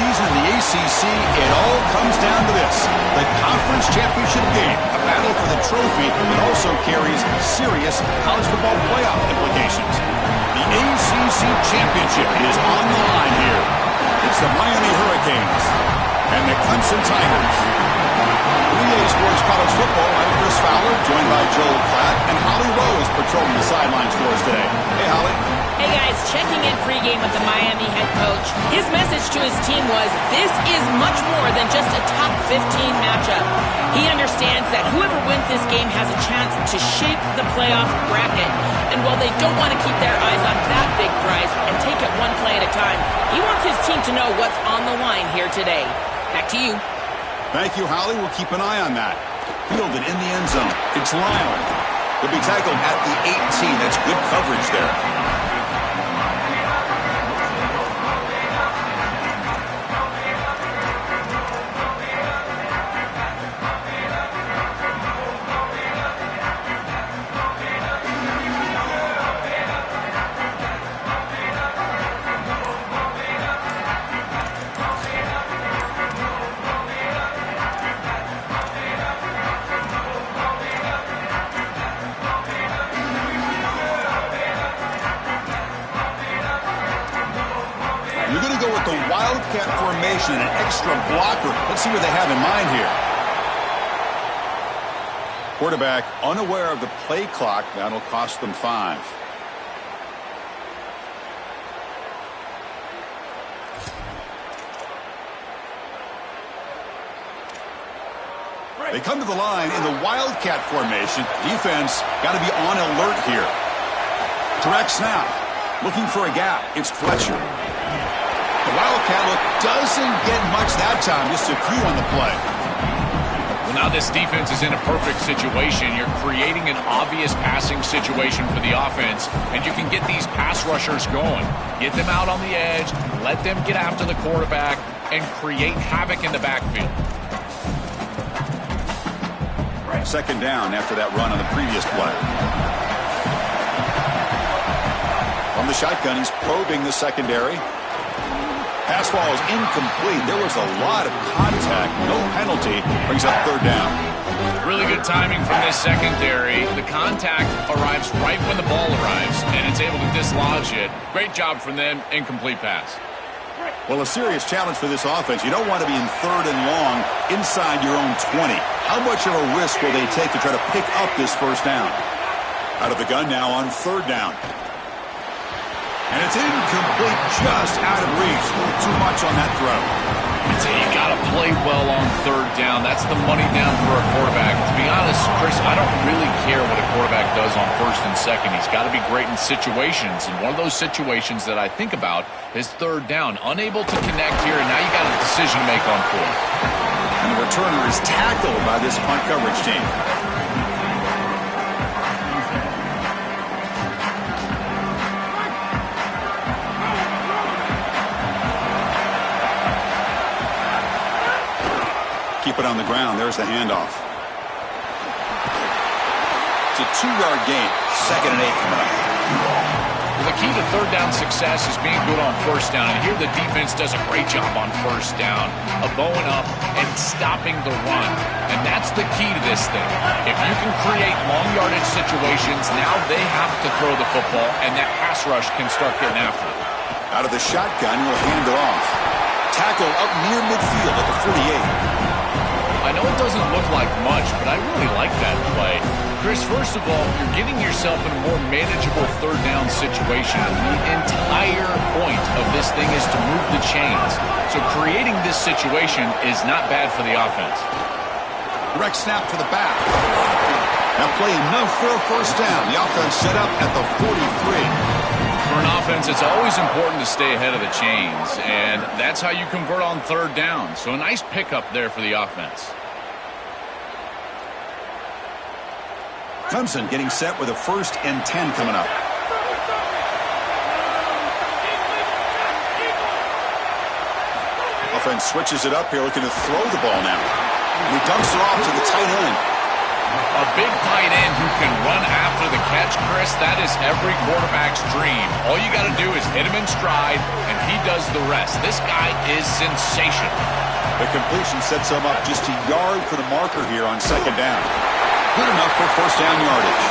season in the ACC, it all comes down to this. The conference championship game, a battle for the trophy that also carries serious college football playoff implications. The ACC championship is on the line here. It's the Miami Hurricanes and the Clemson Tigers. EA Sports College Football, I'm Chris Fowler, joined by Joel Klatt, and Holly Rose patrolling the sidelines for us today. Hey, Holly. Hey, guys, checking in pregame with the Miami head coach. His message to his team was, this is much more than just a top 15 matchup. He understands that whoever wins this game has a chance to shape the playoff bracket. And while they don't want to keep their eyes on that big prize and take it one play at a time, he wants his team to know what's on the line here today. Back to you. Thank you, Holly. We'll keep an eye on that. Fielded in the end zone. It's Lyle. He'll be tackled at the 18. That's good coverage there. Wildcat formation, an extra blocker. Let's see what they have in mind here. Quarterback unaware of the play clock. That'll cost them 5. They come to the line in the Wildcat formation. Defense got to be on alert here. Direct snap. Looking for a gap. It's Fletcher. The Wildcat look doesn't get much that time, just a few on the play. Well, now this defense is in a perfect situation. You're creating an obvious passing situation for the offense, and you can get these pass rushers going. Get them out on the edge, let them get after the quarterback, and create havoc in the backfield. Second down after that run on the previous play. From the shotgun, he's probing the secondary. Pass ball is incomplete. There was a lot of contact. No penalty. Brings up third down. Really good timing from this secondary. The contact arrives right when the ball arrives, and it's able to dislodge it. Great job from them. Incomplete pass. Well, a serious challenge for this offense. You don't want to be in third and long inside your own 20. How much of a risk will they take to try to pick up this first down? Out of the gun now on third down. And it's incomplete, just out of reach. Too much on that throw. I'd say you got to play well on third down. That's the money down for a quarterback. To be honest, Chris, I don't really care what a quarterback does on first and second. He's got to be great in situations. And one of those situations that I think about is third down. Unable to connect here, and now you got a decision to make on fourth. And the returner is tackled by this punt coverage team. Keep it on the ground. There's the handoff. It's a 2-yard gain. Second and 8 coming up. Well, the key to third down success is being good on first down. And here the defense does a great job on first down of bowing up and stopping the run. And that's the key to this thing. If you can create long yardage situations, now they have to throw the football, and that pass rush can start getting after it. Out of the shotgun, he'll hand it off. Tackle up near midfield at the 48. I know it doesn't look like much, but I really like that play. Chris, first of all, you're getting yourself in a more manageable third down situation. The entire point of this thing is to move the chains. So creating this situation is not bad for the offense. Direct snap to the back. Now play enough for a first down. The offense set up at the 43. For an offense, it's always important to stay ahead of the chains, and that's how you convert on third down. So a nice pickup there for the offense. Clemson getting set with a 1st and 10 coming up. Offense switches it up here, looking to throw the ball now. And he dumps it off to the tight end. A big tight end who can run after the catch, Chris, that is every quarterback's dream. All you got to do is hit him in stride, and he does the rest. This guy is sensational. The completion sets him up just a yard for the marker here on second down. Good enough for first down yardage.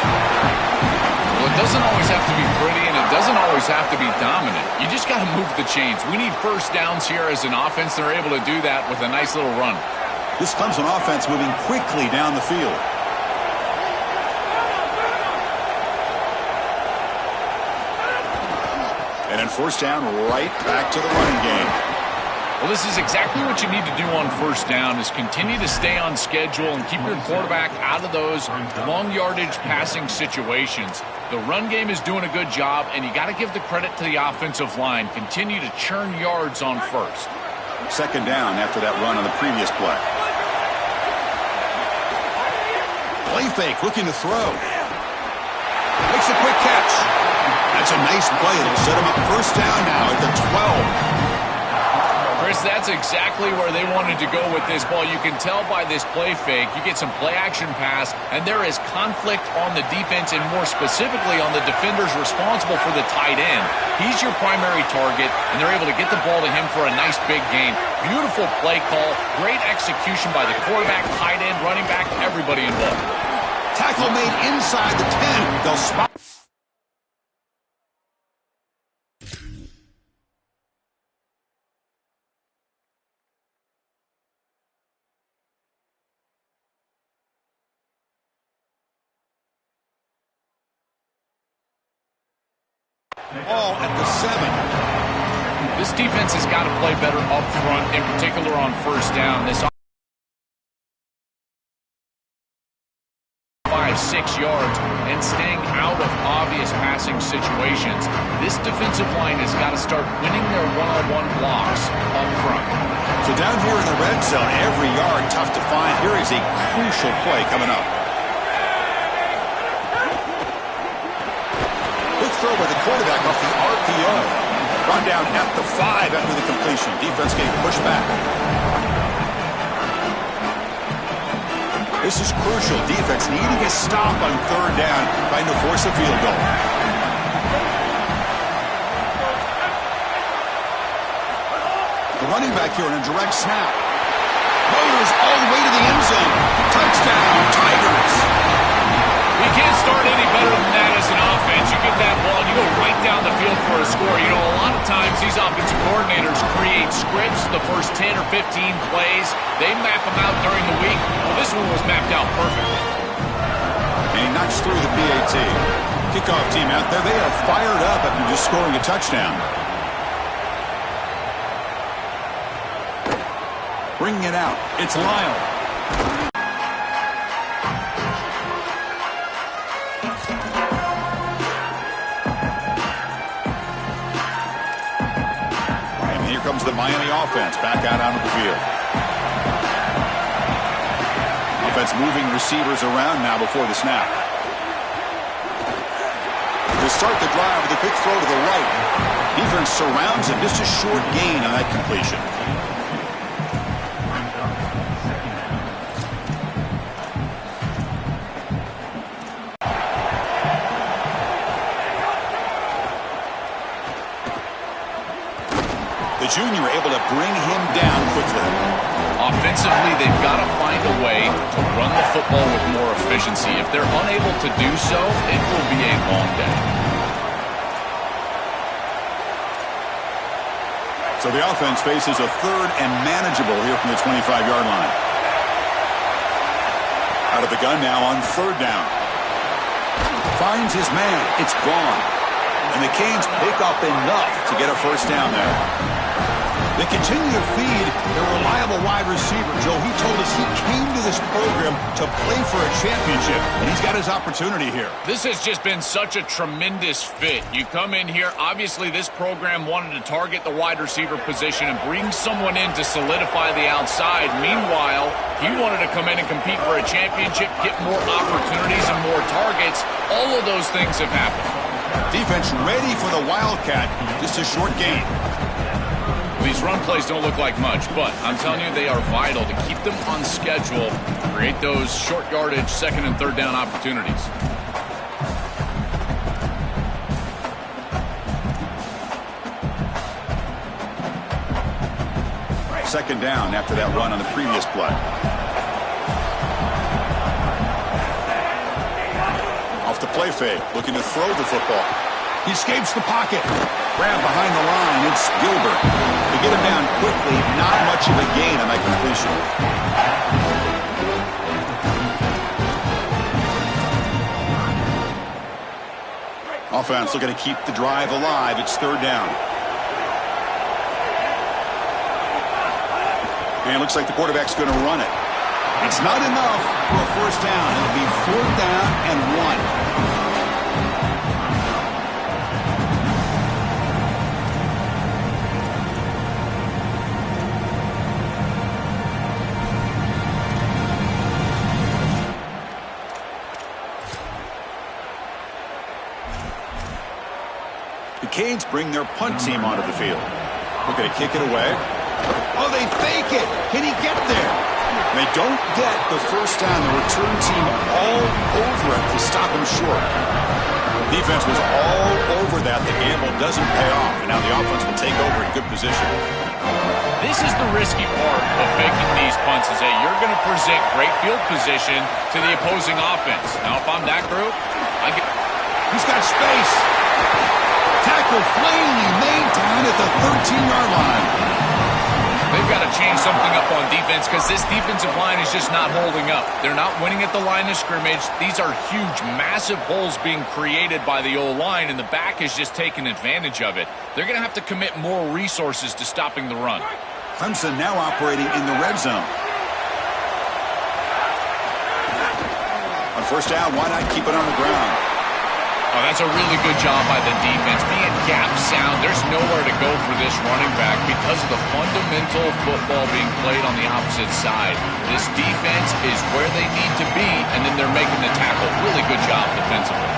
Well, it doesn't always have to be pretty, and it doesn't always have to be dominant. You just got to move the chains. We need first downs here as an offense. They're able to do that with a nice little run. This comes an offense moving quickly down the field. And in first down, right back to the running game. Well, this is exactly what you need to do on first down is continue to stay on schedule and keep your quarterback out of those long yardage passing situations. The run game is doing a good job, and you got to give the credit to the offensive line. Continue to churn yards on first. Second down after that run on the previous play. Play fake, looking to throw. Makes a quick catch. That's a nice play. It'll set him up first down now at the 12. Chris, that's exactly where they wanted to go with this ball. You can tell by this play fake. You get some play-action pass, and there is conflict on the defense and more specifically on the defenders responsible for the tight end. He's your primary target, and they're able to get the ball to him for a nice big gain. Beautiful play call, great execution by the quarterback, tight end, running back, everybody involved. Tackle made inside the 10. They'll spot. Ball at the 7. This defense has got to play better up front, in particular on first down. This 5-6 yards and staying out of obvious passing situations. This defensive line has got to start winning their one-on-one blocks up front. So down here in the red zone, every yard tough to find. Here is a crucial play coming up. Good throw by the quarterback off the RPO. Run down at the 5 after the completion. Defense getting pushed back. This is crucial. Defense needing a stop on third down, trying to force a field goal. The running back here in a direct snap. Motors all the way to the end zone. Touchdown, Tigers. You can't start any better than that as an offense. You get that ball, and you go right down the field for a score. You know, a lot of times these offensive coordinators create scripts the first 10 or 15 plays. They map them out during the week. Well, this one was mapped out perfectly. And he knocks through the PAT. Kickoff team out there. They are fired up after just scoring a touchdown. Bringing it out. It's Lyle. Comes the Miami offense back out onto the field. Offense moving receivers around now before the snap. To start the drive with a quick throw to the right. Defense surrounds him. Just a short gain on that completion. Junior able to bring him down quickly. Offensively, they've got to find a way to run the football with more efficiency. If they're unable to do so, it will be a long day. So the offense faces a third and manageable here from the 25-yard line. Out of the gun now on third down. Finds his man. It's gone. And the Canes pick up enough to get a first down there. They continue to feed their reliable wide receiver. Joe, he told us he came to this program to play for a championship, and he's got his opportunity here. This has just been such a tremendous fit. You come in here, obviously this program wanted to target the wide receiver position and bring someone in to solidify the outside. Meanwhile, he wanted to come in and compete for a championship, get more opportunities and more targets. All of those things have happened. Defense ready for the Wildcat. Just a short gain. These Those run plays don't look like much, but I'm telling you, they are vital to keep them on schedule, create those short yardage second and third down opportunities. Second down after that run on the previous play. Off the play fake, looking to throw the football. He escapes the pocket. Grab behind the line, it's Gilbert. They get him down quickly, not much of a gain on that completion. Offense looking to keep the drive alive. It's third down. And it looks like the quarterback's going to run it. It's not enough for a first down. It'll be fourth down and 1. The Canes bring their punt team onto the field. Looking to kick it away. Oh, they fake it. Can he get there? They don't get the first down. The return team all over it to stop him short. Defense was all over that. The gamble doesn't pay off, and now the offense will take over in good position. This is the risky part of making these punts is that you're going to present great field position to the opposing offense. Now, if I'm that group, he's got space. Tackle plainly made down at the 13-yard line. They've got to change something up on defense because this defensive line is just not holding up. They're not winning at the line of scrimmage. These are huge, massive holes being created by the O-line, and the back is just taking advantage of it. They're going to have to commit more resources to stopping the run. Clemson now operating in the red zone. On first down, why not keep it on the ground? Oh, that's a really good job by the defense. Being gap sound, there's nowhere to go for this running back because of the fundamental football being played on the opposite side. This defense is where they need to be, and then they're making the tackle. Really good job defensively.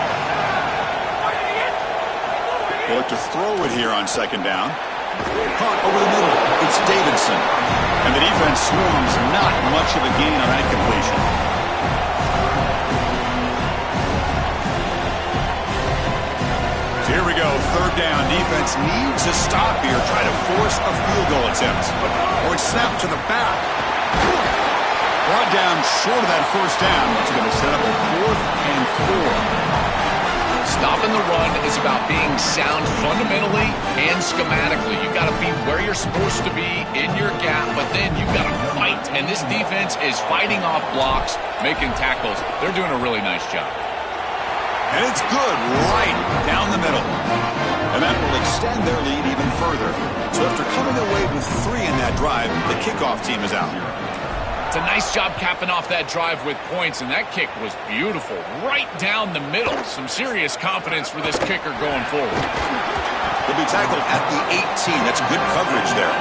They look to throw it here on second down. Caught over the middle. It's Davidson. And the defense swarms, not much of a gain on that completion. Here we go, third down. Defense needs a stop here. Try to force a field goal attempt. Or it's snapped to the back. Brought down short of that first down. It's going to set up a 4th and 4. Stopping the run is about being sound fundamentally and schematically. You've got to be where you're supposed to be in your gap, but then you've got to fight. And this defense is fighting off blocks, making tackles. They're doing a really nice job. And it's good right down the middle. And that will extend their lead even further. So after coming away with 3 in that drive, the kickoff team is out. It's a nice job capping off that drive with points, and that kick was beautiful. Right down the middle. Some serious confidence for this kicker going forward. He'll be tackled at the 18. That's good coverage there.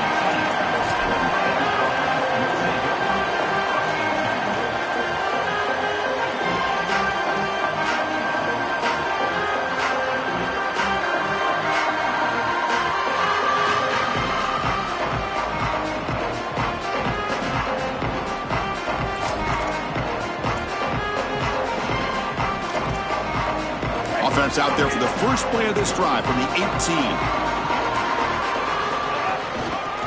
Offense out there for the first play of this drive from the 18.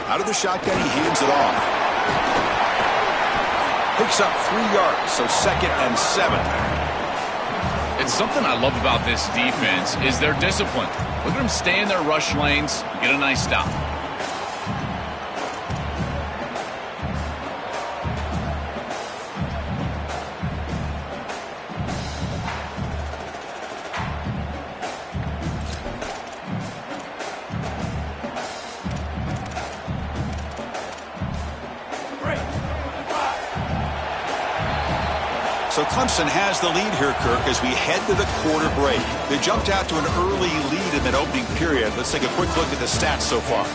Out of the shotgun, he hands it off. Picks up 3 yards, so 2nd and 7. It's something I love about this defense is their discipline. Look at them stay in their rush lanes, get a nice stop. So Clemson has the lead here, Kirk, as we head to the quarter break. They jumped out to an early lead in that opening period. Let's take a quick look at the stats so far.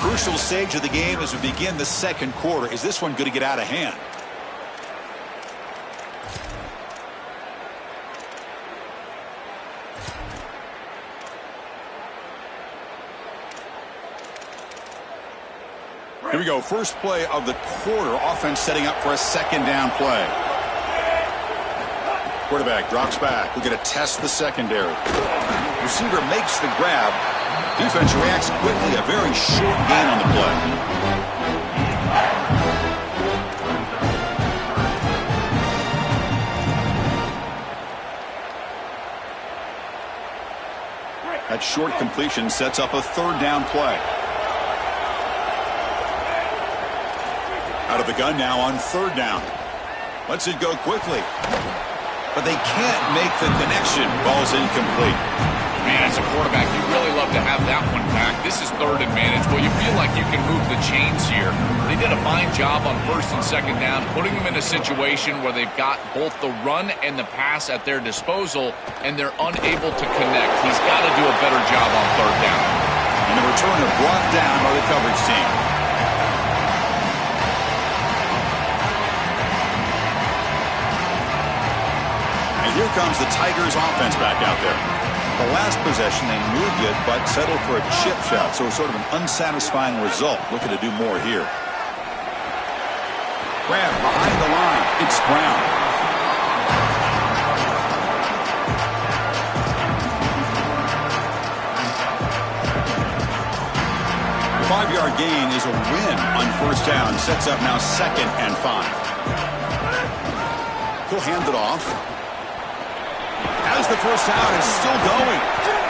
Crucial stage of the game as we begin the second quarter. Is this one going to get out of hand? we go. First play of the quarter. Offense setting up for a second down play. Quarterback drops back. We're going to test the secondary. Receiver makes the grab. Defense reacts quickly. A very short gain on the play. That short completion sets up a third down play. Out of the gun now on third down. Lets it go quickly. But they can't make the connection. Ball's incomplete. Man, as a quarterback, you really love to have that one back. This is third and managed. Well, you feel like you can move the chains here. They did a fine job on first and second down, putting them in a situation where they've got both the run and the pass at their disposal, and they're unable to connect. He's got to do a better job on third down. And the returner brought down by the coverage team. And here comes the Tigers offense back out there. The last possession, they moved it, but settled for a chip shot, so sort of an unsatisfying result. Looking to do more here. Grab behind the line. It's Brown. The 5-yard gain is a win on first down. Sets up now 2nd and 5. He'll hand it off. As the first down is still going.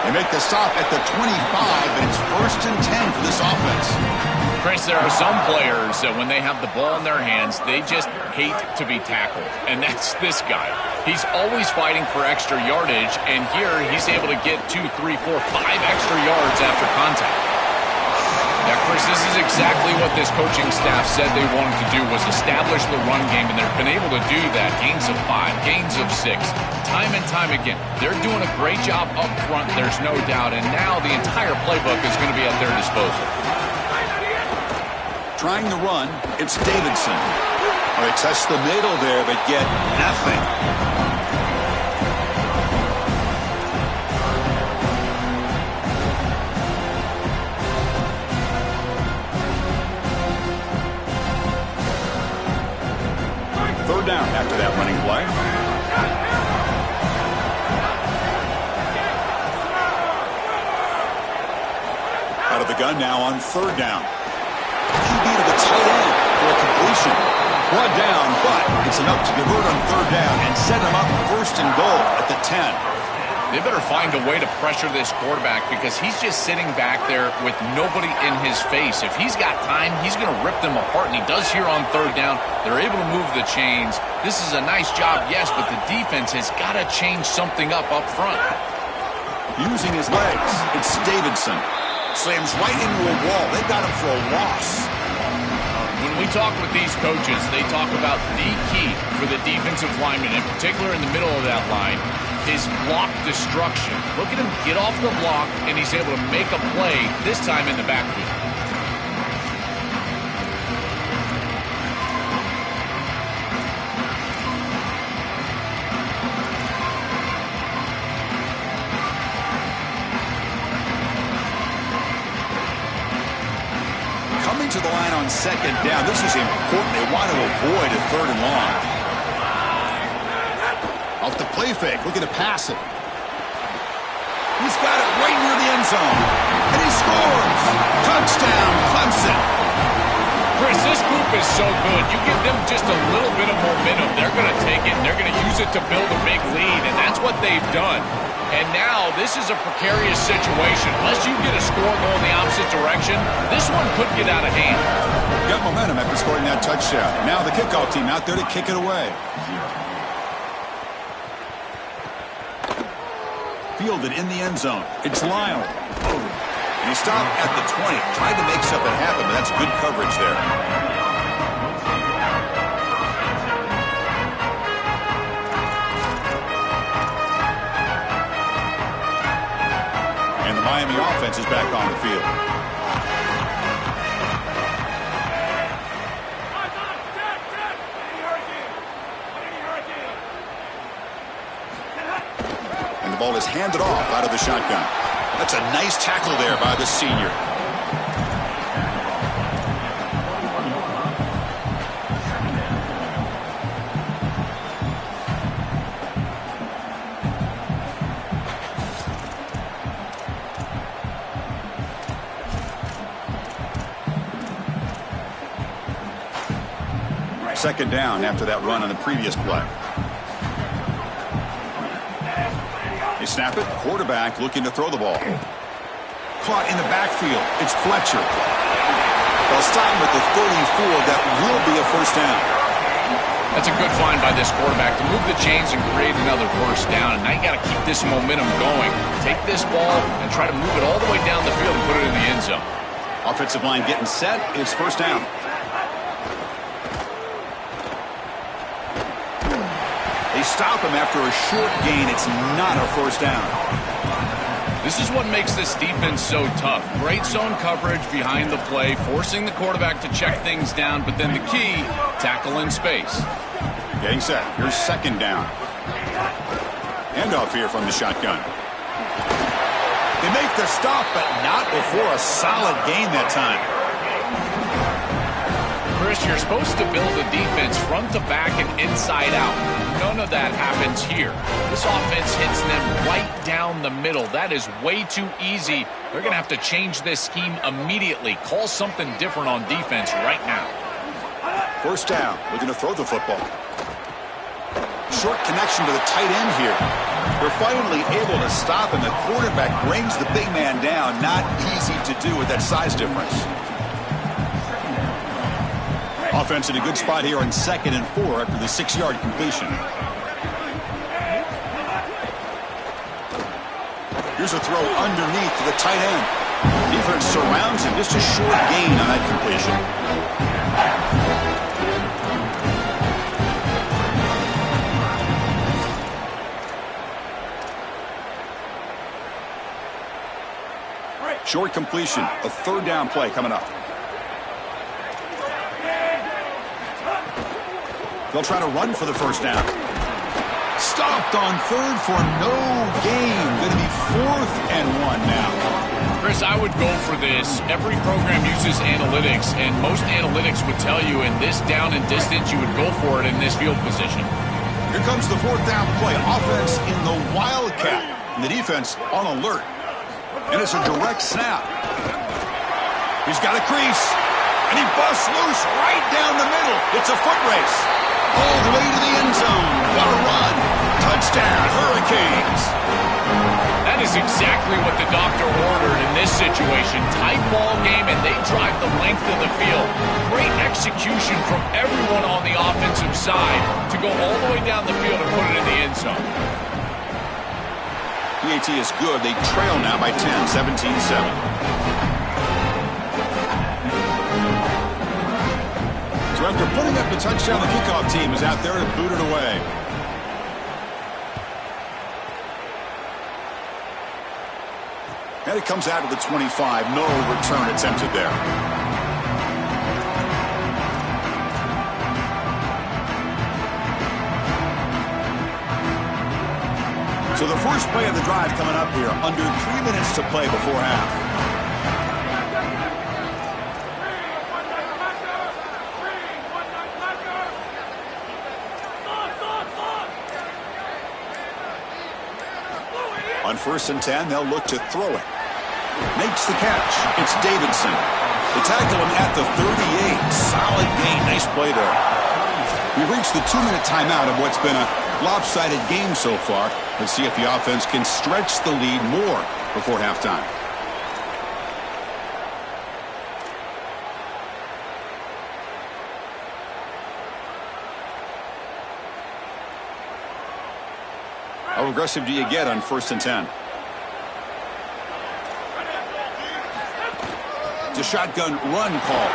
They make the stop at the 25, and it's 1st and 10 for this offense. Chris, there are some players that when they have the ball in their hands, they just hate to be tackled. And that's this guy. He's always fighting for extra yardage, and here he's able to get 2, 3, 4, 5 extra yards after contact. Now, Chris, this is exactly what this coaching staff said they wanted to do, was establish the run game, and they've been able to do that. Gains of 5, gains of 6, time and time again. They're doing a great job up front, there's no doubt, and now the entire playbook is going to be at their disposal. Trying to run, it's Davidson. All right, test the middle there, but get nothing. Third down after that running play. Out of the gun now on third down. QB to the tight end for a completion. Brought down, but it's enough to convert on third down and set him up 1st and goal at the 10. They better find a way to pressure this quarterback because he's just sitting back there with nobody in his face. If he's got time, he's going to rip them apart, and he does here on third down. They're able to move the chains. This is a nice job, yes, but the defense has got to change something up front. Using his legs, it's Davidson. Slams right into a wall. They got him for a loss. When we talk with these coaches, they talk about the key for the defensive lineman, in particular in the middle of that line, is block destruction. Look at him get off the block, and he's able to make a play, this time in the backfield. Coming to the line on second down. This is important. They want to avoid a third and long. Off the play fake, looking to pass it. He's got it right near the end zone. And he scores! Touchdown, Clemson! Chris, this group is so good. You give them just a little bit of momentum, they're going to take it, and they're going to use it to build a big lead, and that's what they've done. And now this is a precarious situation. Unless you get a score going the opposite direction, this one could get out of hand. Got momentum after scoring that touchdown. Now the kickoff team out there to kick it away. Fielded in the end zone. It's Lyle. And he stopped at the 20. Tried to make something happen, but that's good coverage there. And the Miami offense is back on the field. Ball is handed off out of the shotgun. That's a nice tackle there by the senior. Second down after that run on the previous play. They snap it. Quarterback looking to throw the ball. Caught in the backfield. It's Fletcher. They'll stop him at the 34. That will be a first down. That's a good find by this quarterback to move the chains and create another first down. And now you got to keep this momentum going. Take this ball and try to move it all the way down the field and put it in the end zone. Offensive line getting set. It's first down. They stop him after a short gain. It's not a first down. This is what makes this defense so tough. Great zone coverage behind the play, forcing the quarterback to check things down, but then the key, tackle in space. Getting set. Here's second down. Handoff here from the shotgun. They make the stop, but not before a solid gain that time. Chris, you're supposed to build a defense front to back and inside out. None of that happens here. This offense hits them right down the middle. That is way too easy. They're going to have to change this scheme immediately. Call something different on defense right now. First down. Looking to throw the football. Short connection to the tight end here. They're finally able to stop, and the quarterback brings the big man down. Not easy to do with that size difference. Offense in a good spot here on 2nd and 4 after the 6-yard completion. Here's a throw underneath to the tight end. Defense surrounds him. Just a short gain on that completion. Short completion. A third down play coming up. They'll try to run for the first down. Stopped on third for no gain. Going to be 4th and 1 now. Chris, I would go for this. Every program uses analytics, and most analytics would tell you in this down and distance, you would go for it in this field position. Here comes the 4th down play. Offense in the Wildcat. And the defense on alert. And it's a direct snap. He's got a crease. And he busts loose right down the middle. It's a foot race. All the way to the end zone. Gotta run. Touchdown, Hurricanes. That is exactly what the doctor ordered in this situation. Tight ball game, and they drive the length of the field. Great execution from everyone on the offensive side to go all the way down the field and put it in the end zone. PAT is good. They trail now by 10, 17-7. So after putting up the touchdown, the kickoff team is out there to boot it away. And it comes out of the 25. No return attempted there. So the first play of the drive coming up here. Under 3 minutes to play before half. On 1st and 10, they'll look to throw it. Makes the catch. It's Davidson. They tackle him at the 38. Solid gain. Nice play there. We've reached the 2-minute timeout of what's been a lopsided game so far. Let's see if the offense can stretch the lead more before halftime. How aggressive do you get on 1st and 10? It's a shotgun run call.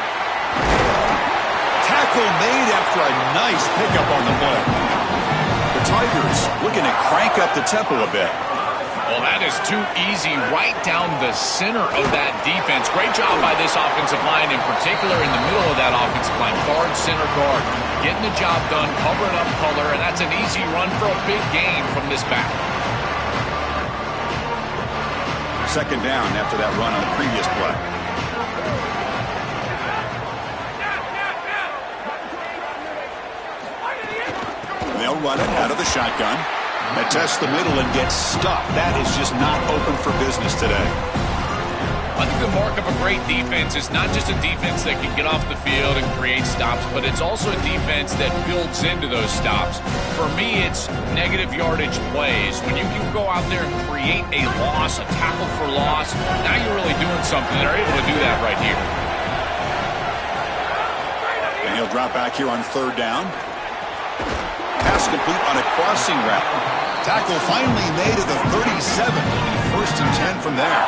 Tackle made after a nice pickup on the play. The Tigers looking to crank up the tempo a bit. Well, that is too easy right down the center of that defense. Great job by this offensive line, in particular in the middle of that offensive line. Guard, center, guard. Getting the job done, covering up color, and that's an easy run for a big gain from this back. Second down after that run on the previous play. They'll run it out of the shotgun. They test the middle and get stuffed. That is just not open for business today. I think the mark of a great defense is not just a defense that can get off the field and create stops, but it's also a defense that builds into those stops. For me, it's negative yardage plays. When you can go out there and create a loss, a tackle for loss, now you're really doing something. They're able to do that right here. And he'll drop back here on 3rd down. Pass complete on a crossing route. Tackle finally made at the 37. First and 10 from there.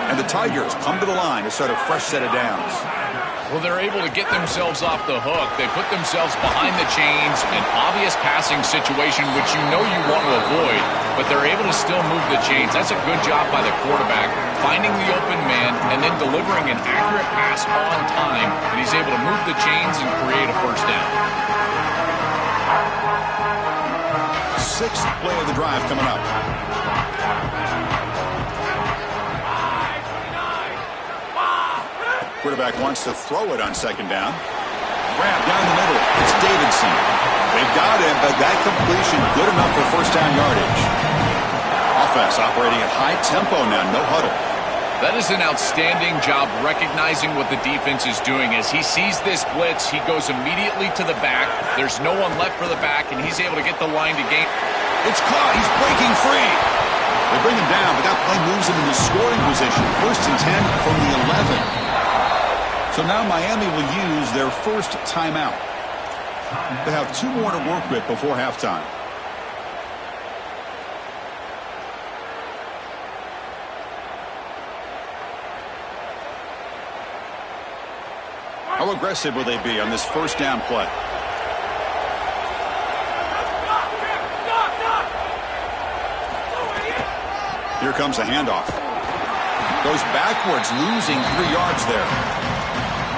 And the Tigers come to the line to start a fresh set of downs. Well, they're able to get themselves off the hook. They put themselves behind the chains, an obvious passing situation, which you know you want to avoid, but they're able to still move the chains. That's a good job by the quarterback, finding the open man and then delivering an accurate pass on time, and he's able to move the chains and create a first down. 6th play of the drive coming up. Quarterback wants to throw it on 2nd down. Grab down the middle. It's Davidson. They've got him, but that completion good enough for first down yardage. Offense operating at high tempo now, no huddle. That is an outstanding job recognizing what the defense is doing. As he sees this blitz, he goes immediately to the back. There's no one left for the back, and he's able to get the line to gain. It's caught. He's breaking free. They bring him down, but that play moves him into scoring position. 1st and 10 from the 11. So now Miami will use their first timeout. They have 2 more to work with before halftime. How aggressive will they be on this first down play? Here comes a handoff. Goes backwards, losing 3 yards there.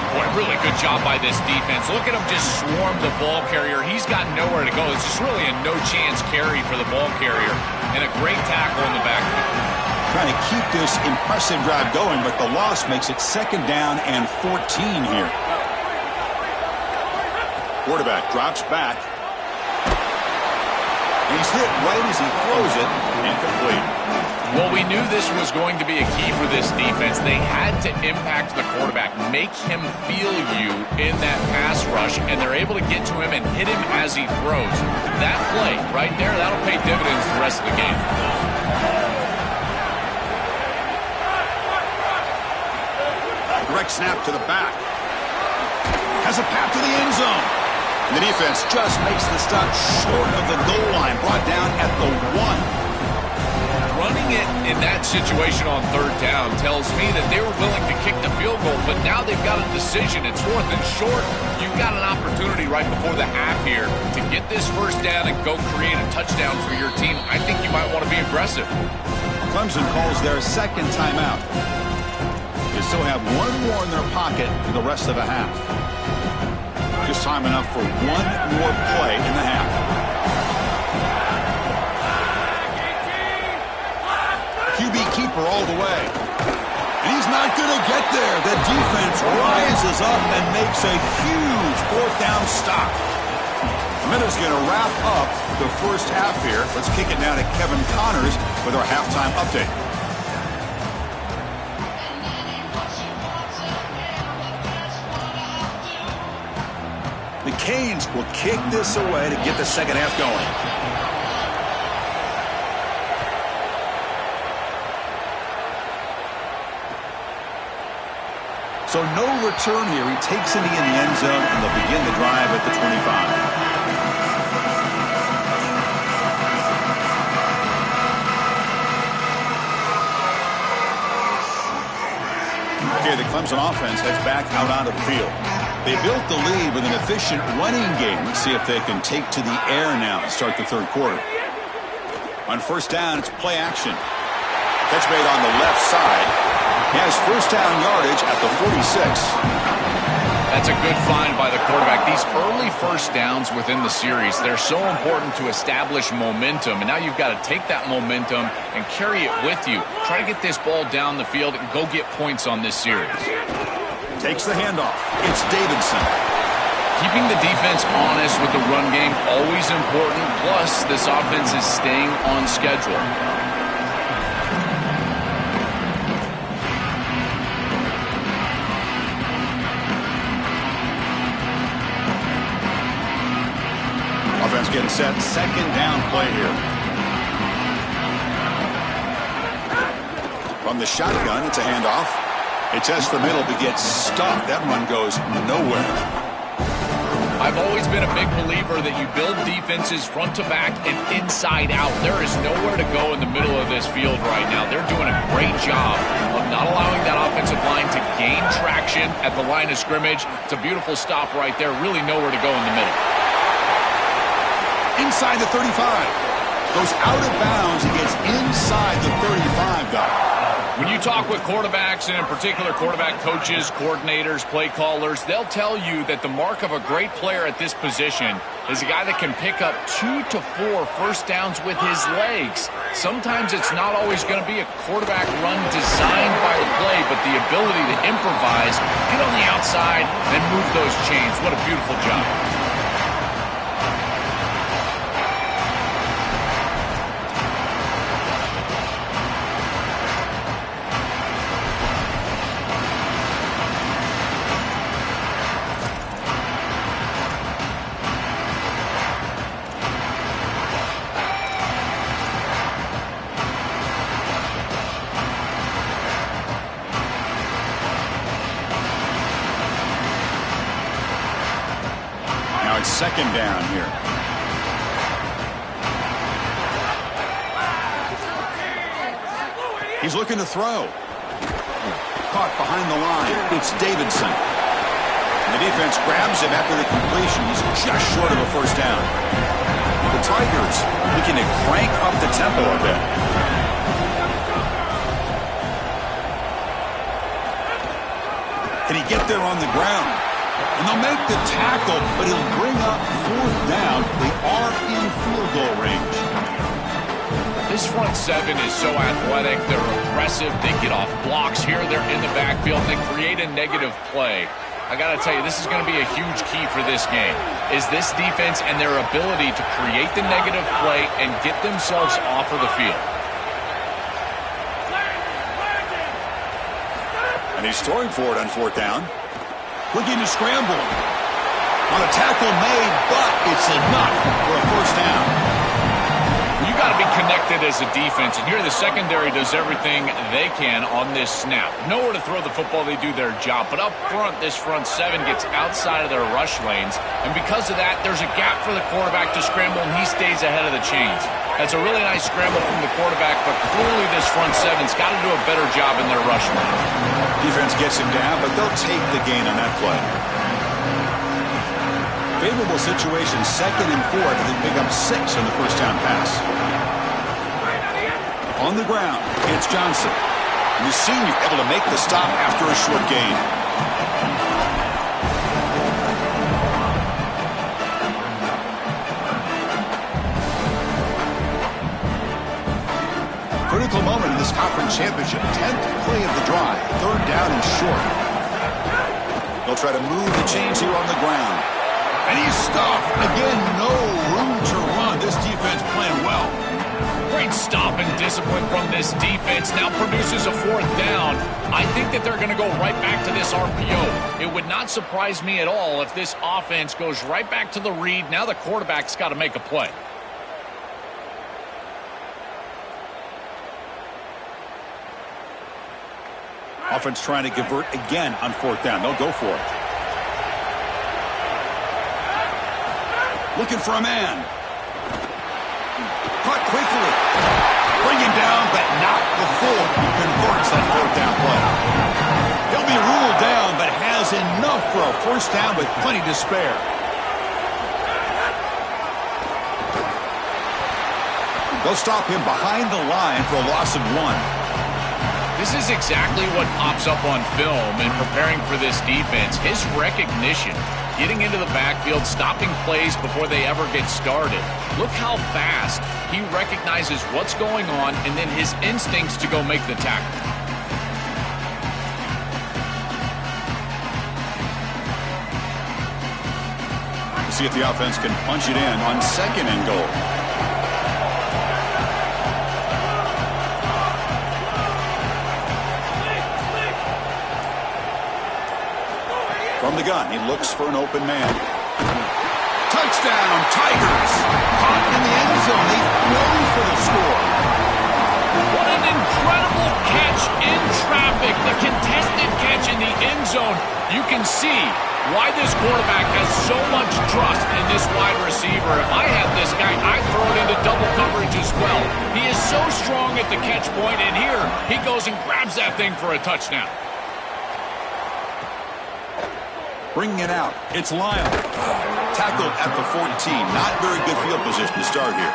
Boy, really good job by this defense. Look at him just swarm the ball carrier. He's got nowhere to go. It's just really a no-chance carry for the ball carrier. And a great tackle in the backfield. Trying to keep this impressive drive going, but the loss makes it 2nd down and 14 here. Quarterback drops back. He's hit right as he throws it, incomplete. Well, we knew this was going to be a key for this defense. They had to impact the quarterback, make him feel you in that pass rush, and they're able to get to him and hit him as he throws. That play right there, that'll pay dividends the rest of the game. Direct snap to the back. Has a path to the end zone. And the defense just makes the stop short of the goal line, brought down at the 1. Running it in that situation on 3rd down tells me that they were willing to kick the field goal, but now they've got a decision. It's 4th and short. You've got an opportunity right before the half here to get this first down and go create a touchdown for your team. I think you might want to be aggressive. Clemson calls their 2nd timeout. They still have 1 more in their pocket for the rest of the half. Just time enough for 1 more play in the half. QB keeper all the way. And he's not going to get there. The defense rises up and makes a huge 4th down stop. Minutes going to wrap up the first half here. Let's kick it now to Kevin Connors with our halftime update. The Canes will kick this away to get the second half going. So no return here. He takes it in the end zone, and they'll begin the drive at the 25. Okay, the Clemson offense heads back out onto the field. They built the lead with an efficient running game. Let's see if they can take to the air now to start the 3rd quarter. On 1st down, it's play action. Catch made on the left side. He has first down yardage at the 46. That's a good find by the quarterback. These early first downs within the series, they're so important to establish momentum. And now you've got to take that momentum and carry it with you. Try to get this ball down the field and go get points on this series. Takes the handoff. It's Davidson. Keeping the defense honest with the run game, always important. Plus, this offense is staying on schedule. Defense getting set. Second down play here. From the shotgun, it's a handoff. It tests the middle, but gets stuffed. That run goes nowhere. I've always been a big believer that you build defenses front to back and inside out. There is nowhere to go in the middle of this field right now. They're doing a great job of not allowing that offensive line to gain traction at the line of scrimmage. It's a beautiful stop right there. Really nowhere to go in the middle. Inside the 35. Goes out of bounds and gets inside the 35, Doc. When you talk with quarterbacks, and in particular quarterback coaches, coordinators, play callers, they'll tell you that the mark of a great player at this position is a guy that can pick up 2 to 4 first downs with his legs. Sometimes it's not always going to be a quarterback run designed by the play, but the ability to improvise, get on the outside, and move those chains. What a beautiful job. Second down here. He's looking to throw. Caught behind the line. It's Davidson. And the defense grabs him after the completion. He's just short of a first down. The Tigers looking to crank up the tempo a bit. Can he get there on the ground? And they'll make the tackle, but he'll bring up fourth down. They are in field goal range. This front seven is so athletic. They're aggressive. They get off blocks here. They're in the backfield. They create a negative play. I got to tell you, this is going to be a huge key for this game, is this defense and their ability to create the negative play and get themselves off of the field. And he's throwing for it on fourth down. Looking to scramble. On a tackle made, but it's enough for a first down. You got to be connected as a defense, and here the secondary does everything they can on this snap. Nowhere to throw the football, they do their job. But up front, this front seven gets outside of their rush lanes, and because of that, there's a gap for the quarterback to scramble, and he stays ahead of the chains. That's a really nice scramble from the quarterback, but clearly this front seven's got to do a better job in their rush lane. Defense gets him down, but they'll take the gain on that play. Favorable situation, second and 4, and they pick up 6 on the first down pass. On the ground, it's Johnson. And the senior able to make the stop after a short gain. Critical moment in this conference championship. 10th play of the drive. Third down and short. They'll try to move the chains here on the ground. And he's stuffed. Again, no room to run. This defense playing well. Great stop and discipline from this defense. Now produces a fourth down. I think that they're going to go right back to this RPO. It would not surprise me at all if this offense goes right back to the read. Now the quarterback's got to make a play. Offense trying to convert again on fourth down. They'll go for it. Looking for a man. Caught quickly. Bring him down, but not before he converts that fourth down play. He'll be ruled down, but has enough for a first down with plenty to spare. They'll stop him behind the line for a loss of 1. This is exactly what pops up on film in preparing for this defense. His recognition, getting into the backfield, stopping plays before they ever get started. Look how fast he recognizes what's going on and then his instincts to go make the tackle. We'll see if the offense can punch it in on second and goal. From the gun, he looks for an open man. Touchdown, Tigers! in the end zone. They throw for the score. What an incredible catch in traffic. The contested catch in the end zone. You can see why this quarterback has so much trust in this wide receiver. If I had this guy, I'd throw it into double coverage as well. He is so strong at the catch point, and here he goes and grabs that thing for a touchdown. Bringing it out, it's Lyle. Tackled at the 14. Not very good field position to start here.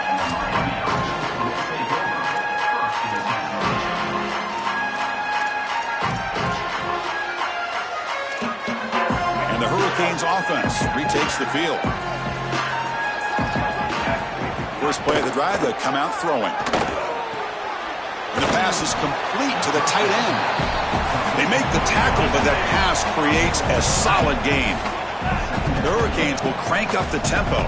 And the Hurricanes offense retakes the field. First play of the drive, they come out throwing. And the pass is complete to the tight end. They make the tackle, but that pass creates a solid gain. The Hurricanes will crank up the tempo.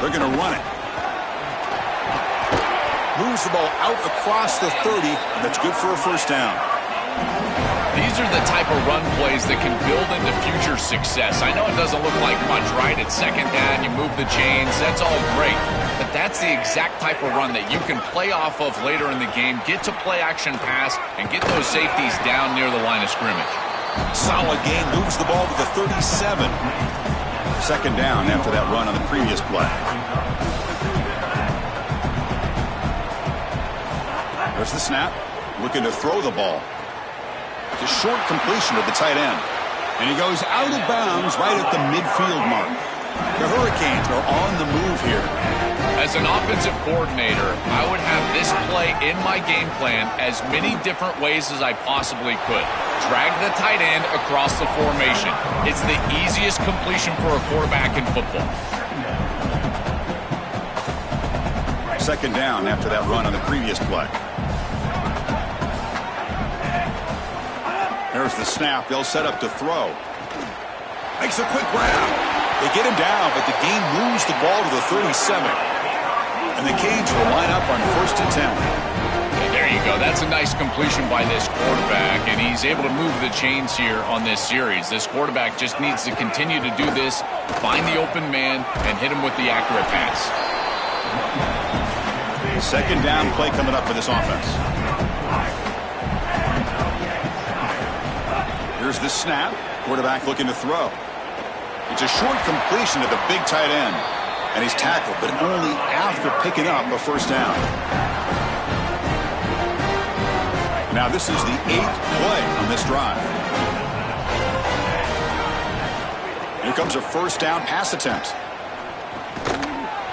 They're going to run it. Moves the ball out across the 30, and that's good for a first down. These are the type of run plays that can build into future success. I know it doesn't look like much, right? It's second down, you move the chains, that's all great. But that's the exact type of run that you can play off of later in the game, get to play action pass, and get those safeties down near the line of scrimmage. Solid gain, moves the ball to the 37. Second down after that run on the previous play. There's the snap, looking to throw the ball. It's a short completion to the tight end. And he goes out of bounds right at the midfield mark. The Hurricanes are on the move here. As an offensive coordinator, I would have this play in my game plan as many different ways as I possibly could. Drag the tight end across the formation. It's the easiest completion for a quarterback in football. Second down after that run on the previous play. There's the snap. They'll set up to throw. Makes a quick grab. They get him down, but the game moves the ball to the 37. And the Canes will line up on 1st and 10. And there you go. That's a nice completion by this quarterback, and he's able to move the chains here on this series. This quarterback just needs to continue to do this, find the open man, and hit him with the accurate pass. Second down play coming up for this offense. Here's the snap. Quarterback looking to throw. It's a short completion to the big tight end. And he's tackled, but only after picking up a first down. Now this is the 8th play on this drive. Here comes a first down pass attempt.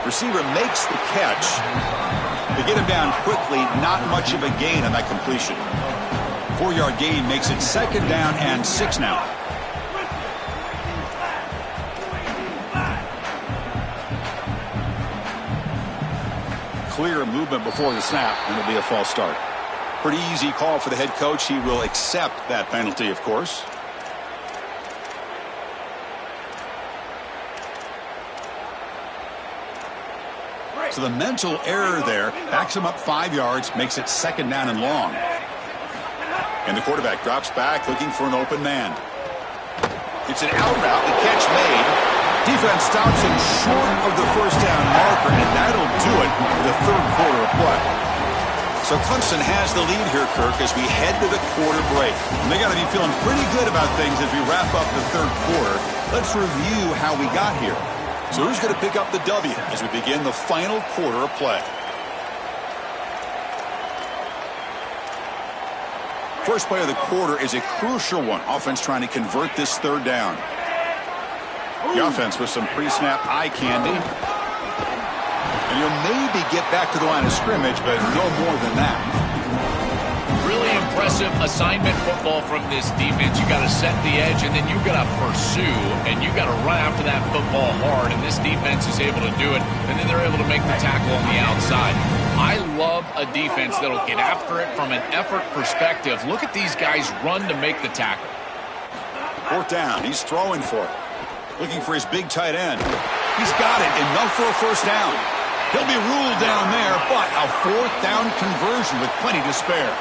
Receiver makes the catch. They get him down quickly, not much of a gain on that completion. 4-yard gain makes it second down and 6 now. Clear movement before the snap, and it'll be a false start. Pretty easy call for the head coach. He will accept that penalty, of course. So the mental error there backs him up 5 yards, makes it second down and long. And the quarterback drops back looking for an open man. It's an out route, the catch made. Defense stops him short of the first down marker, and that'll do it for the 3rd quarter of play. So Clemson has the lead here, Kirk, as we head to the quarter break. And they got to be feeling pretty good about things as we wrap up the 3rd quarter. Let's review how we got here. So who's going to pick up the W as we begin the final quarter of play? First play of the quarter is a crucial one. Offense trying to convert this 3rd down. The offense with some pre-snap eye candy. And you'll maybe get back to the line of scrimmage, but no more than that. Really impressive assignment football from this defense. You got to set the edge, and then you got to pursue, and you got to run after that football hard, and this defense is able to do it, and then they're able to make the tackle on the outside. I love a defense that'll get after it from an effort perspective. Look at these guys run to make the tackle. 4th down. He's throwing for it. Looking for his big tight end. He's got it. Enough for a first down. He'll be ruled down there, but a 4th down conversion with plenty to spare.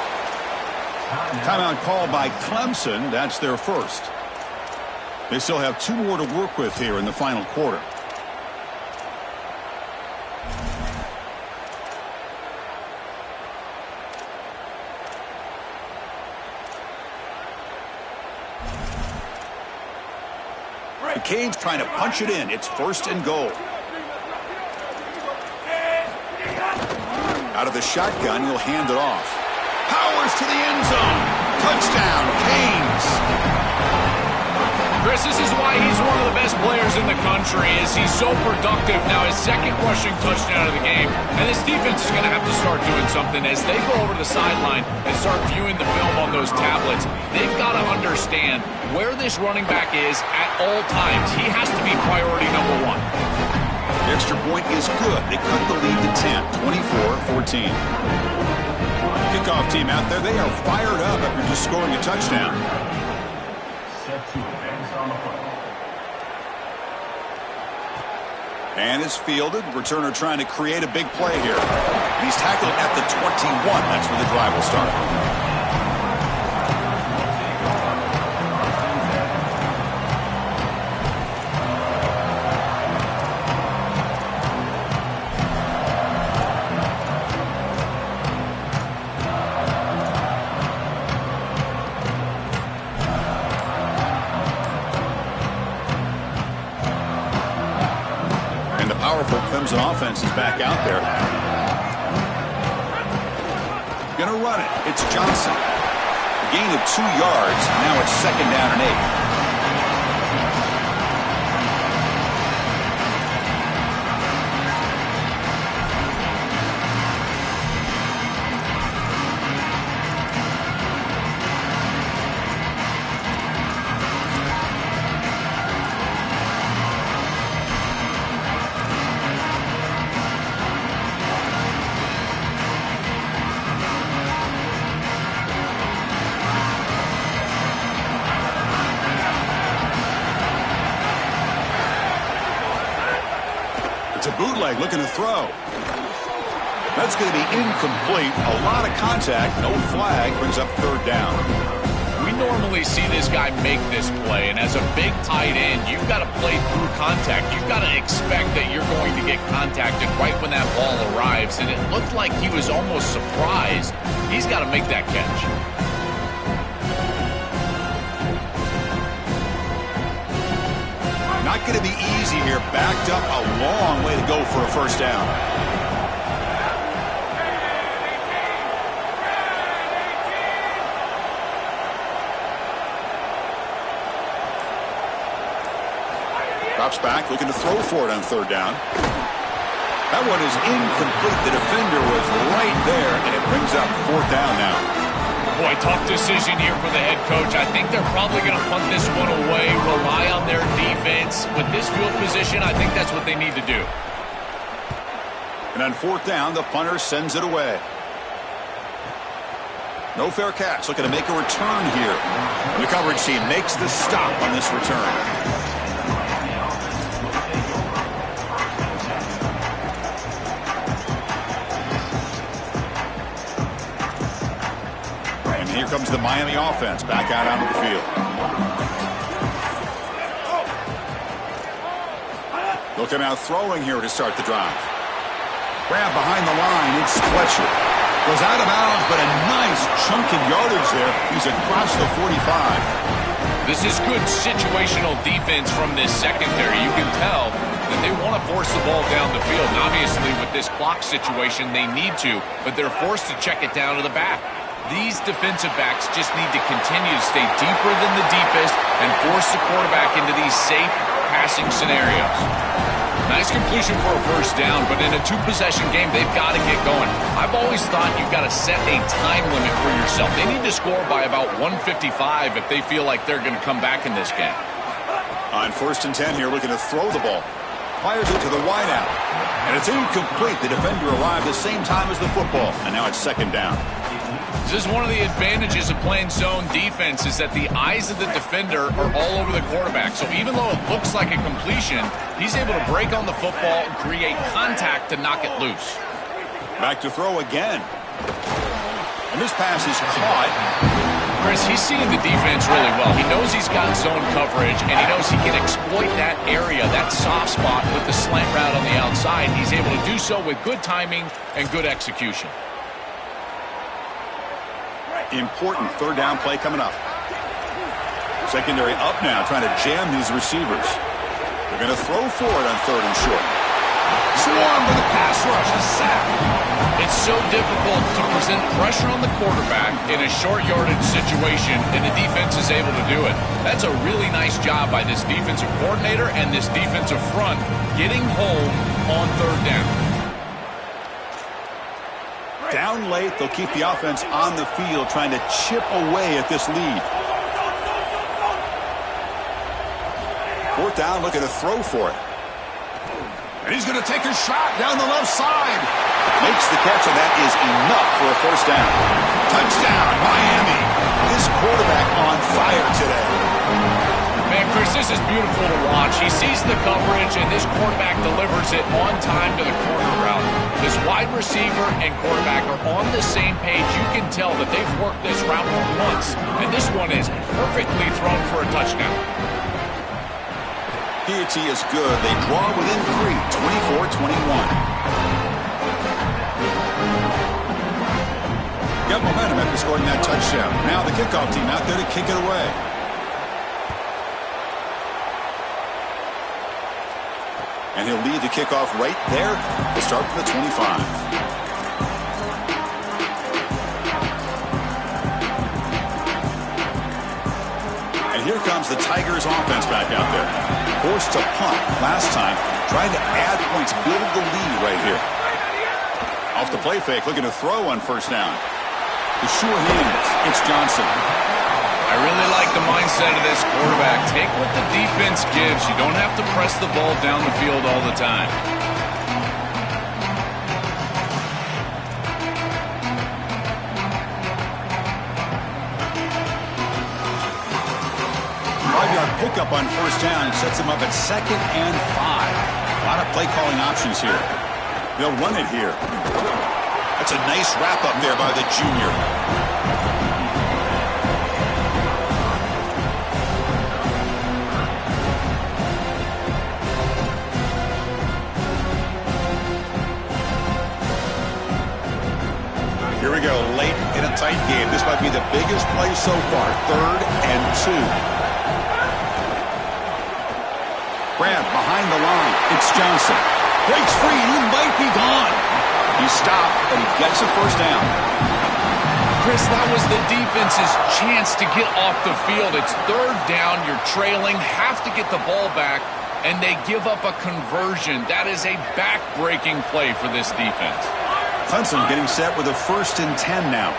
Timeout called by Clemson. That's their first. They still have 2 more to work with here in the final quarter. Canes trying to punch it in. It's 1st and goal. Out of the shotgun, he'll hand it off. Powers to the end zone. Touchdown, Canes. Chris, this is why he's one of the best players in the country, is he's so productive. Now his 2nd rushing touchdown of the game, and this defense is going to have to start doing something as they go over to the sideline and start viewing the film on those tablets. They've got to understand where this running back is at all times. He has to be priority number 1. The extra point is good. They cut the lead to 10, 24-14. Kickoff team out there, they are fired up after just scoring a touchdown. And is fielded. Returner trying to create a big play here. And he's tackled at the 21. That's where the drive will start. Powerful Clemson offense is back out there. Gonna run it. It's Johnson. A gain of 2 yards. Now it's 2nd down and 8. It's a bootleg looking to throw. That's going to be incomplete. A lot of contact. No flag. Brings up 3rd down. We normally see this guy make this play, and as a big tight end, you've got to play through contact. You've got to expect that you're going to get contacted right when that ball arrives, and it looked like he was almost surprised. He's got to make that catch. Not going to be easy here. Backed up a long way to go for a 1st down. Drops back, looking to throw for it on 3rd down. That one is incomplete. The defender was right there, and it brings up 4th down now. Boy, tough decision here for the head coach. I think they're probably going to punt this one away, rely on their defense. With this field position, I think that's what they need to do. And on 4th down, the punter sends it away. No fair catch. Looking to make a return here. The coverage team makes the stop on this return. Here comes the Miami offense back out onto the field. Looking out throwing here to start the drive. Grab behind the line. It's Fletcher. Goes out of bounds, but a nice chunk of yardage there. He's across the 45. This is good situational defense from this secondary. You can tell that they want to force the ball down the field. And obviously, with this clock situation, they need to, but they're forced to check it down to the back. These defensive backs just need to continue to stay deeper than the deepest and force the quarterback into these safe passing scenarios. Nice completion for a 1st down, but in a 2-possession game, they've got to get going. I've always thought you've got to set a time limit for yourself. They need to score by about 155 if they feel like they're going to come back in this game. On 1st and 10 here, looking to throw the ball. Fires it to the wideout. And it's incomplete. The defender arrived the same time as the football, and now it's 2nd down. This is one of the advantages of playing zone defense is that the eyes of the defender are all over the quarterback. So even though it looks like a completion, he's able to break on the football and create contact to knock it loose. Back to throw again. And this pass is caught. Chris, he's seeing the defense really well. He knows he's got zone coverage, and he knows he can exploit that area, that soft spot with the slant route on the outside. He's able to do so with good timing and good execution. Important 3rd down play coming up. Secondary up now, trying to jam these receivers. They're going to throw for it on 3rd and short. Swarm with a pass rush, a sack. It's so difficult to present pressure on the quarterback in a short yardage situation, and the defense is able to do it. That's a really nice job by this defensive coordinator and this defensive front getting home on 3rd down. Down late, they'll keep the offense on the field trying to chip away at this lead. 4th down, looking to throw for it. And he's going to take a shot down the left side. Makes the catch, and that is enough for a 1st down. Touchdown, Miami. This quarterback on fire today. Man, Chris, this is beautiful to watch. He sees the coverage, and this quarterback delivers it on time to the corner route. This wide receiver and quarterback are on the same page. You can tell that they've worked this route once, and this one is perfectly thrown for a touchdown. PAT is good. They draw within 3, 24-21. Got momentum after scoring that touchdown. Now the kickoff team out there to kick it away. And he'll lead the kickoff right there to start from the 25. Here comes the Tigers offense back out there. Forced to punt last time, trying to add points, build the lead right here. Off the play fake, looking to throw on 1st down. The sure hands, it's Johnson. I really like the mindset of this quarterback. Take what the defense gives. You don't have to press the ball down the field all the time. Pickup on 1st down sets him up at 2nd and 5. A lot of play calling options here. They'll run it here. That's a nice wrap up there by the junior. Here we go, late in a tight game. This might be the biggest play so far. 3rd and 2. Grab behind the line. It's Johnson. Breaks free. He might be gone. He stopped, but he gets a 1st down. Chris, that was the defense's chance to get off the field. It's 3rd down. You're trailing. Have to get the ball back, and they give up a conversion. That is a back-breaking play for this defense. Clemson getting set with a 1st and 10 now.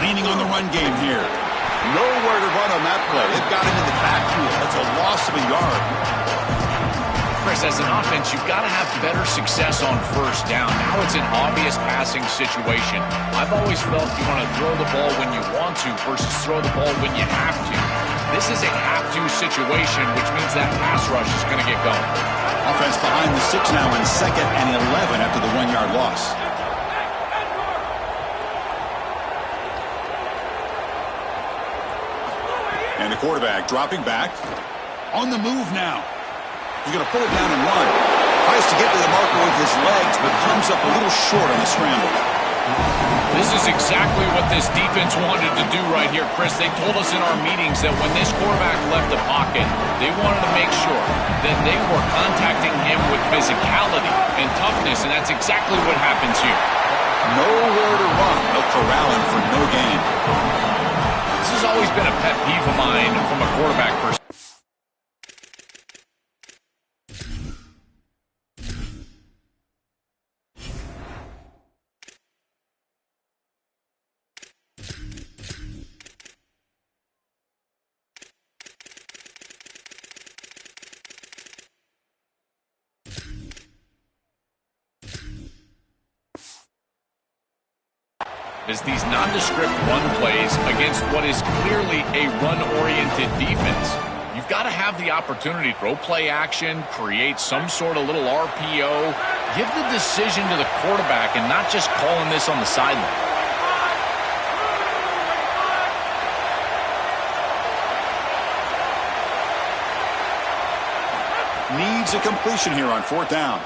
Leaning on the run game here. Nowhere to run on that play. They've got him in the backfield. That's a loss of a yard. Chris, as an offense, you've got to have better success on 1st down. Now it's an obvious passing situation. I've always felt you want to throw the ball when you want to versus throw the ball when you have to. This is a have-to situation, which means that pass rush is going to get going. Offense behind the 6 now in 2nd and 11 after the 1-yard loss. And the quarterback dropping back. On the move now. He's going to put it down and run. Tries to get to the marker with his legs, but comes up a little short on the scramble. This is exactly what this defense wanted to do right here, Chris. They told us in our meetings that when this quarterback left the pocket, they wanted to make sure that they were contacting him with physicality and toughness, and that's exactly what happens here. Nowhere to run. They'll corral him for no gain. This has always been a pet peeve of mine from a quarterback perspective. Is these nondescript run plays against what is clearly a run-oriented defense. You've got to have the opportunity to throw play action, create some sort of little RPO, give the decision to the quarterback and not just calling this on the sideline. Needs a completion here on 4th down.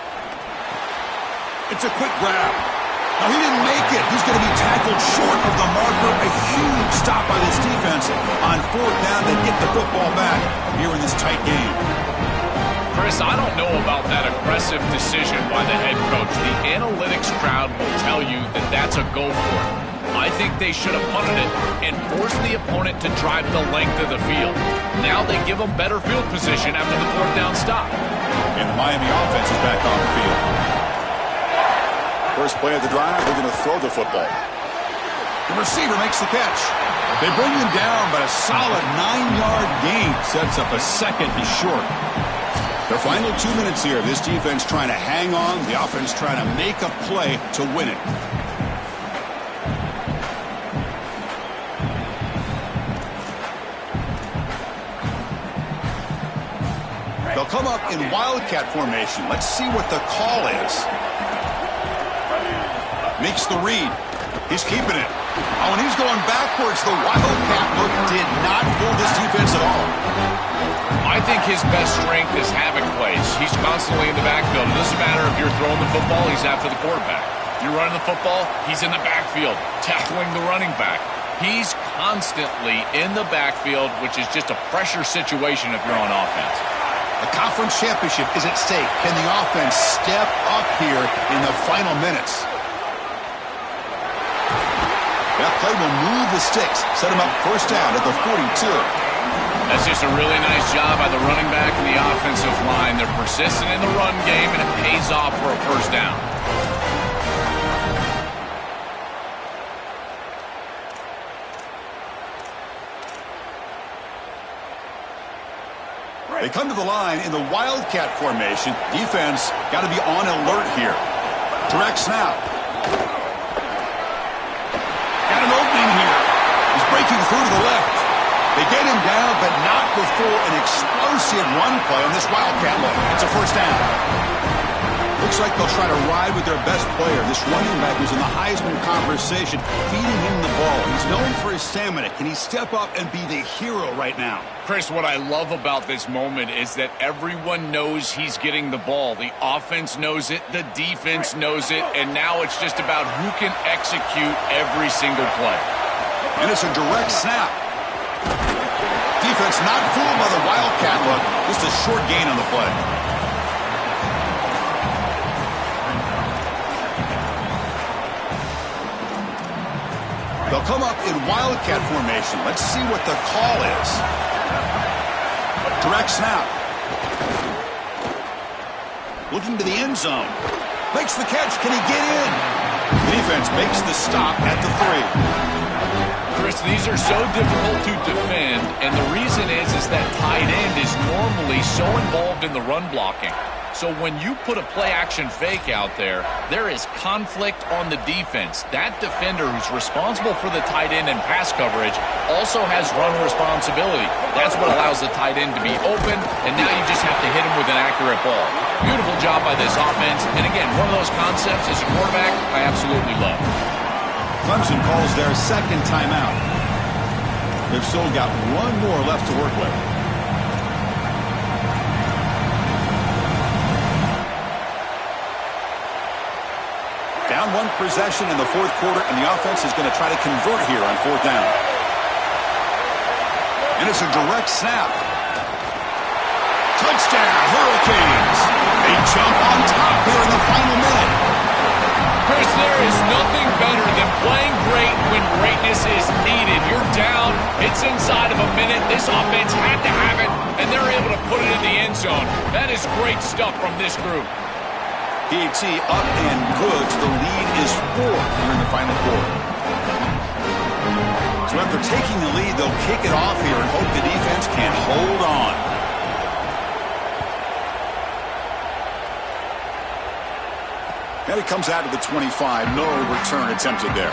It's a quick grab. No, he didn't make it. He's going to be tackled short of the marker. A huge stop by this defense on fourth down to get the football back here in this tight game. Chris, I don't know about that aggressive decision by the head coach. The analytics crowd will tell you that that's a go for it. I think they should have punted it and forced the opponent to drive the length of the field. Now they give them better field position after the fourth down stop. And the Miami offense is back on the field. First play of the drive, they're going to throw the football. The receiver makes the catch. They bring him down, but a solid 9-yard gain sets up a second and short. The final 2 minutes here. This defense trying to hang on. The offense trying to make a play to win it. They'll come up in wildcat formation. Let's see what the call is. Makes the read. He's keeping it. Oh, and he's going backwards. The wildcat look did not fool this defense at all. I think his best strength is havoc plays. He's constantly in the backfield. It doesn't matter if you're throwing the football, he's after the quarterback. If you're running the football, he's in the backfield, tackling the running back. He's constantly in the backfield, which is just a pressure situation if you're on offense. The conference championship is at stake. Can the offense step up here in the final minutes? That play will move the sticks, set him up first down at the 42. That's just a really nice job by the running back and the offensive line. They're persistent in the run game, and it pays off for a first down. They come to the line in the wildcat formation. Defense got to be on alert here. Direct snap. Got an opening here. He's breaking through to the left. They get him down, but not before an explosive run play on this wildcat look. It's a first down. Looks like they'll try to ride with their best player. This running back who's in the Heisman conversation, feeding him the ball. He's known for his stamina. Can he step up and be the hero right now? Chris, what I love about this moment is that everyone knows he's getting the ball. The offense knows it, the defense knows it, and now it's just about who can execute every single play. And it's a direct snap. Defense not fooled by the wildcat look. Just a short gain on the play. They'll come up in wildcat formation. Let's see what the call is. Direct snap. Looking to the end zone. Makes the catch. Can he get in? The defense makes the stop at the 3. Chris, these are so difficult to defend, and the reason is that tight end is normally so involved in the run blocking. So when you put a play-action fake out there, there is conflict on the defense. That defender who's responsible for the tight end and pass coverage also has run responsibility. That's what allows the tight end to be open, and now you just have to hit him with an accurate ball. Beautiful job by this offense, and again, one of those concepts as a quarterback I absolutely love. Clemson calls their second timeout. They've still got one more left to work with. Down one possession in the fourth quarter, and the offense is going to try to convert here on fourth down. And it's a direct snap. Touchdown, Hurricanes. They jump on top here in the final minute. Chris, there is nothing better than playing great when greatness is needed. You're down, it's inside of a minute. This offense had to have it, and they're able to put it in the end zone. That is great stuff from this group. PAT up and good. The lead is 4 here in the final quarter. So after taking the lead, they'll kick it off here and hope the defense can hold on. And it comes out to the 25. No return attempted there.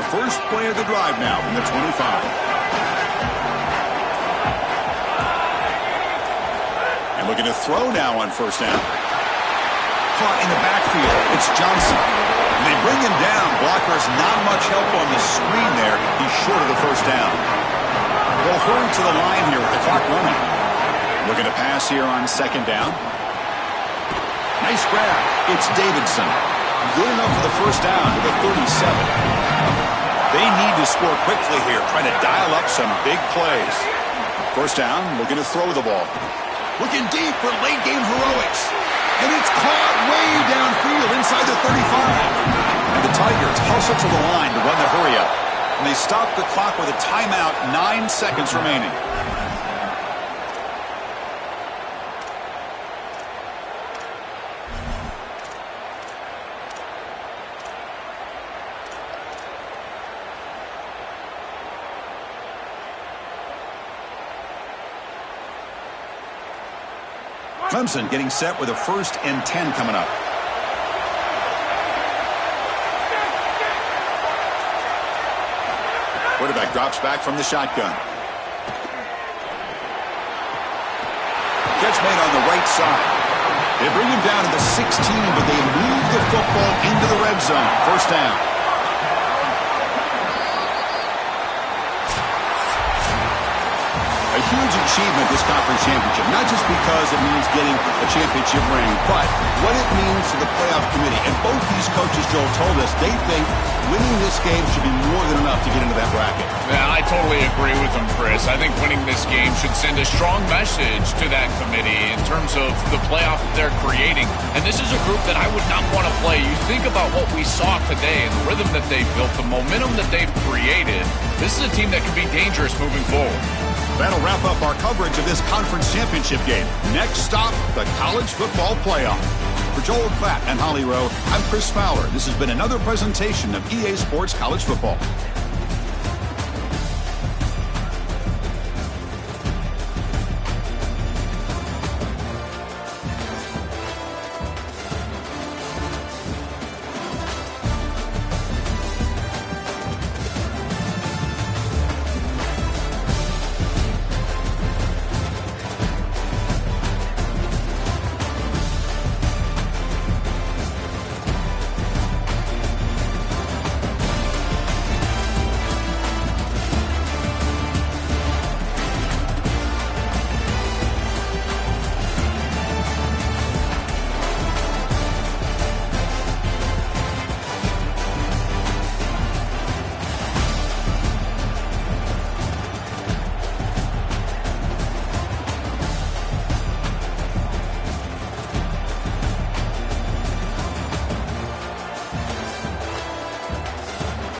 First play of the drive now from the 25. And looking to throw now on first down. caught in the backfield. It's Johnson. They bring him down. Blockers not much help on the screen there. He's short of the first down. They'll hurry to the line here with the clock running. Looking to pass here on second down. Nice grab. It's Davidson. Good enough for the first down to the 37. They need to score quickly here, trying to dial up some big plays. First down, looking to throw the ball. Looking deep for late-game heroics. And it's caught way downfield inside the 35. And the Tigers hustle to the line to run the hurry-up. And they stop the clock with a timeout, 9 seconds remaining. Clemson getting set with a 1st and 10 coming up. Quarterback drops back from the shotgun. Catch made on the right side. They bring him down to the 16, but they move the football into the red zone. First down. A huge achievement, this conference championship, not just because it means getting a championship ring, but what it means to the playoff committee. And both these coaches, Joel, told us they think winning this game should be more than enough to get into that bracket. Yeah, I totally agree with them, Chris. I think winning this game should send a strong message to that committee in terms of the playoff that they're creating. And this is a group that I would not want to play. You think about what we saw today and the rhythm that they've built, the momentum that they've created. This is a team that can be dangerous moving forward. That'll wrap up our coverage of this conference championship game. Next stop, the college football playoff. For Joel Klatt and Holly Rowe, I'm Chris Fowler. This has been another presentation of EA Sports College Football.